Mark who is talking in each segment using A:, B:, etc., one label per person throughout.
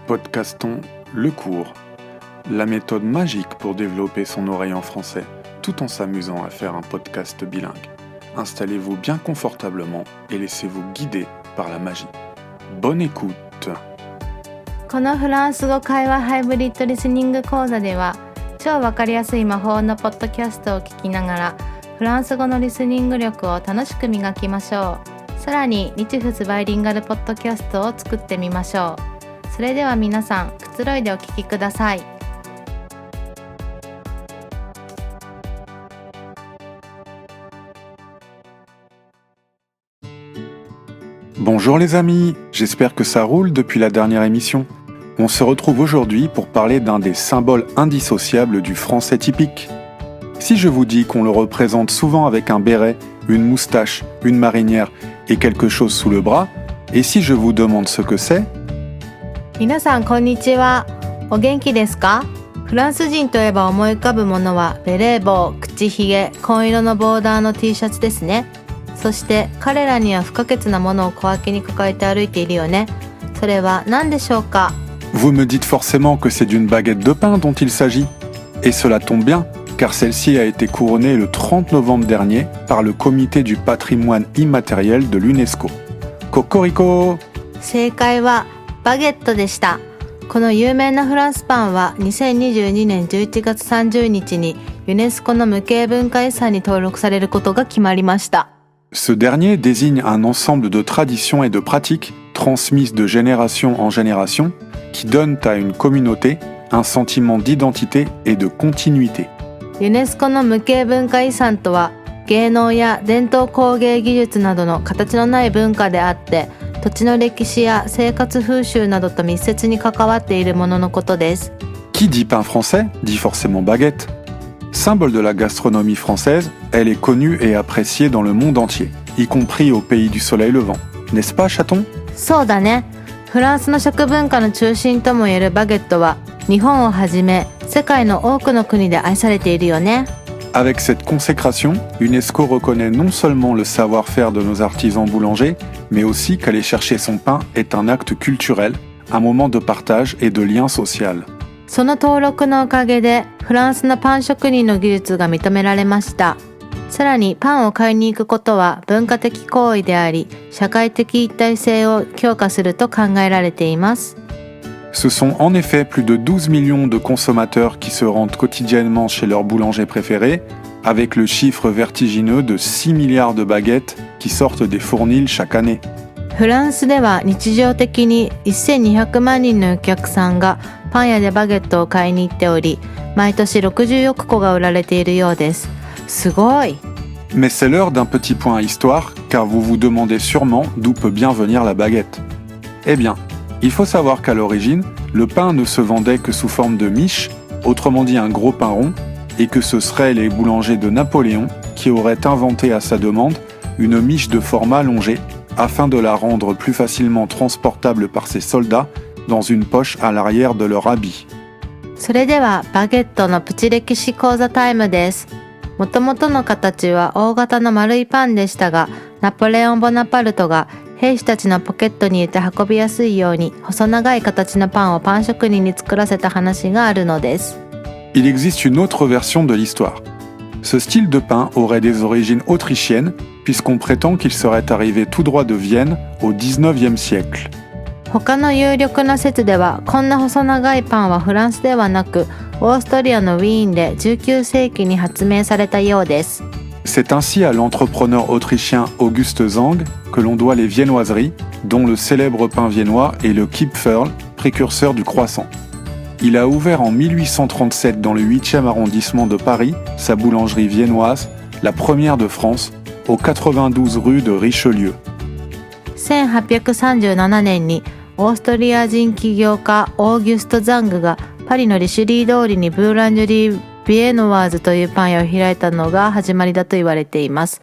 A: Podcastons le cours, la méthode magique pour développer son oreille en français, tout en s'amusant à faire un podcast bilingue. Installez-vous bien confortablement et laissez-vous guider par la magie. Bonne écoute!
B: このフランス語会話ハイブリッドリスニング講座では、超わかりやすい魔法のポッドキャストを聞きながら、フランス語のリスニング力を楽しく磨きましょう。さらに日仏バイリンガルポッドキャストを作ってみましょう。それでは皆さん、くつろいでお聞きください。
A: Bonjour les amis, j'espère que ça roule depuis la dernière émission. On se retrouve aujourd'hui pour parler d'un des symboles indissociables du français typique. Si je vous dis qu'on le représente souvent avec un béret, une moustache, une marinière et quelque chose sous le bras, et si je vous demande ce que c'est?
B: 皆さんこんにちは。お元気ですか？フランス人といえば思い浮かぶものはベレー帽、口ひげ、紺色のボーダーの T シャツですね。そして彼らには不可欠なものを小分けに抱えて歩いているよね。それは何でしょうか？
A: Vous me dites forcément que c'est d'une baguette de pain dont il s'agit. Et cela tombe bien, car celle-ci a été couronnée le 30 novembre dernier par le Comité du patrimoine immatériel de l'UNESCO. Cocorico!
B: 正解はバゲットでした。この有名なフランスパンは2022年11月30日にユネスコの無形文化遺産に登録されることが決まりました。
A: Ce dernier désigne un ensemble de traditions et de pratiques transmises de génération en génération qui donnent à une communauté un sentiment d'identité et de continuité.
B: ユネスコの無形文化遺産とは芸能や伝統工芸技術などの形のない文化であって土地の歴史や生活風習などと密接に関わっているもののことです。
A: Qui dit pain français dit forcément baguette. Symbole de la gastronomie française, elle est connue et appréciée dans le monde entier, y compris au pays du soleil levant. N'est-ce pas, chaton?
B: そうだね。フランスの食文化の中心ともいえるバゲットは日本をはじめ世界の多くの国で愛されているよね。
A: Avec cette consécration, UNESCO reconnaît non seulement le savoir-faire de nos artisans boulangers, mais aussi qu'aller chercher son pain est un acte culturel, un moment de partage et de lien social.
B: その登録のおかげでフランスのパン職人の技術が認められました。さらにパンを買いに行くことは文化的行為であり、社会的一体性を強化すると考えられています。
A: Ce sont en effet plus de 12 millions de consommateurs qui se rendent quotidiennement chez leur boulanger préféré, avec le chiffre vertigineux de 6 milliards de baguettes qui sortent des fournils chaque année.
B: フランスでは日常的に1200万人のお客さんがパン屋でバゲットを買いに行っており、毎年60億個が売られているようです。すごい。
A: Mais c'est l'heure d'un petit point histoire, car vous vous demandez sûrement d'où peut bien venir la baguette. Eh bien, il faut savoir qu'à l'origine, le pain ne se vendait que sous forme de miche, autrement dit un gros pain rond, et que ce seraient les boulangers de Napoléon qui auraient inventé à sa demande une miche de format allongé, afin de la rendre plus facilement transportable par ses soldats dans une poche à l'arrière de leur habit.
B: それではバゲットのプチ歴史講座タイムです。もともとの形は大型の丸いパンでしたが、ナポレオン・ボナパルトが兵士たちのポケットに入れて運びやすいように細長い形のパンをパン職人に作らせた話があるのです。
A: Il existe une autre version de l'histoire. Ce style de pain aurait des origines autrichiennes, puisqu'on prétend qu'il serait arrivé tout droit de Vienne au XIXe siècle.
B: 他の有力な説では、こんな細長いパンはフランスではなく、オーストリアのウィーンで19世紀に発明されたようです。
A: C'est ainsi à l'entrepreneur autrichien Auguste Zang que l'on doit les viennoiseries, dont le célèbre pain viennois est le Kipferl, précurseur du croissant. Il a ouvert en 1837 dans le 8e arrondissement de Paris sa boulangerie viennoise, la première de France, au 92 rue de Richelieu.
B: 1837年にオーストリア人起業家オーギュスト・ザングがパリのリシュリー通りにブーランジュリー・ビエノワーズというパン屋を開いたのが始まりだと言われています。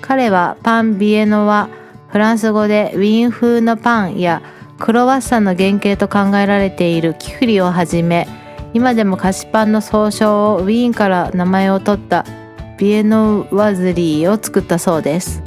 B: 彼はパン・ビエノワ、フランス語でウィーン風のパンやクロワッサンの原型と考えられているキフリをはじめ、今でも菓子パンの総称をウィーンから名前を取ったビエノワズリーを作ったそうです。